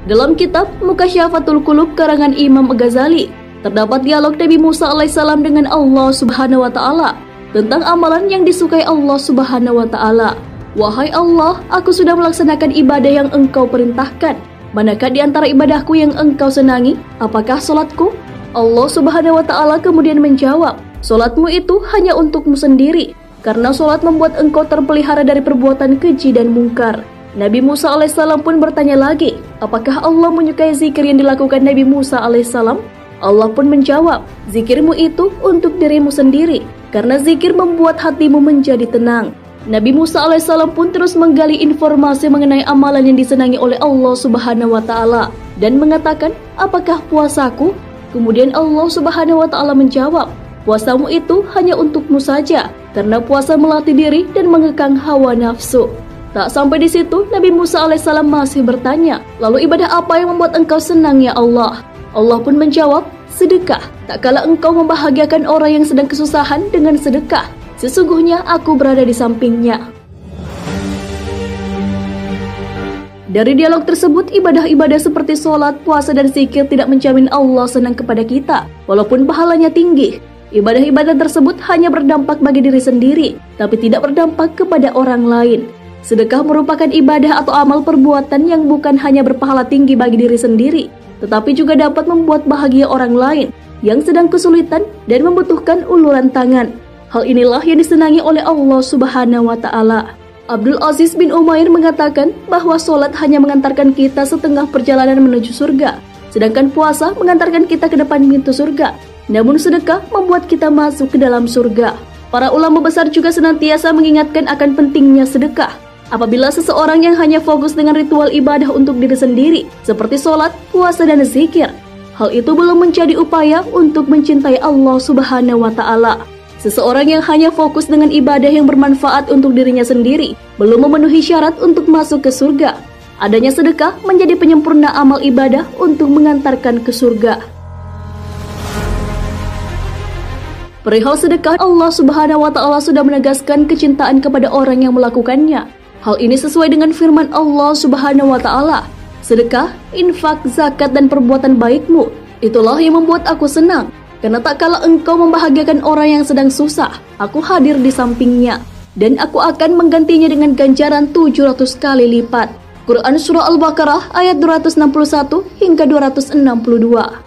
Dalam kitab Mukasyafatul Qulub karangan Imam Ghazali, terdapat dialog Nabi Musa alaihissalam dengan Allah Subhanahu wa taala tentang amalan yang disukai Allah Subhanahu wa taala. Wahai Allah, aku sudah melaksanakan ibadah yang Engkau perintahkan. Manakah di antara ibadahku yang Engkau senangi? Apakah salatku? Allah Subhanahu wa taala kemudian menjawab, salatmu itu hanya untukmu sendiri, karena salat membuat engkau terpelihara dari perbuatan keji dan mungkar. Nabi Musa alaihissalam pun bertanya lagi, apakah Allah menyukai zikir yang dilakukan Nabi Musa alaihissalam? Allah pun menjawab, zikirmu itu untuk dirimu sendiri, karena zikir membuat hatimu menjadi tenang. Nabi Musa alaihissalam pun terus menggali informasi mengenai amalan yang disenangi oleh Allah Subhanahu wa taala dan mengatakan, apakah puasaku? Kemudian Allah Subhanahu wa taala menjawab, puasamu itu hanya untukmu saja, karena puasa melatih diri dan mengekang hawa nafsu. Tak sampai di situ, Nabi Musa alaihissalam masih bertanya, lalu ibadah apa yang membuat engkau senang ya Allah? Allah pun menjawab, sedekah. Tak kala engkau membahagiakan orang yang sedang kesusahan dengan sedekah, sesungguhnya aku berada di sampingnya. Dari dialog tersebut, ibadah-ibadah seperti sholat, puasa, dan zikir tidak menjamin Allah senang kepada kita, walaupun pahalanya tinggi. Ibadah-ibadah tersebut hanya berdampak bagi diri sendiri, tapi tidak berdampak kepada orang lain. Sedekah merupakan ibadah atau amal perbuatan yang bukan hanya berpahala tinggi bagi diri sendiri, tetapi juga dapat membuat bahagia orang lain yang sedang kesulitan dan membutuhkan uluran tangan. Hal inilah yang disenangi oleh Allah Subhanahu wa taala. Abdul Aziz bin Umair mengatakan bahwa sholat hanya mengantarkan kita setengah perjalanan menuju surga, sedangkan puasa mengantarkan kita ke depan pintu surga. Namun sedekah membuat kita masuk ke dalam surga. Para ulama besar juga senantiasa mengingatkan akan pentingnya sedekah. Apabila seseorang yang hanya fokus dengan ritual ibadah untuk diri sendiri, seperti sholat, puasa, dan zikir, hal itu belum menjadi upaya untuk mencintai Allah Subhanahu wa taala. Seseorang yang hanya fokus dengan ibadah yang bermanfaat untuk dirinya sendiri, belum memenuhi syarat untuk masuk ke surga. Adanya sedekah menjadi penyempurna amal ibadah untuk mengantarkan ke surga. Perihal sedekah, Allah Subhanahu wa taala sudah menegaskan kecintaan kepada orang yang melakukannya. Hal ini sesuai dengan firman Allah Subhanahu wa taala, sedekah, infak, zakat, dan perbuatan baikmu, itulah yang membuat aku senang, karena tak kala engkau membahagiakan orang yang sedang susah, aku hadir di sampingnya, dan aku akan menggantinya dengan ganjaran 700 kali lipat. Quran Surah Al-Baqarah ayat 261 hingga 262.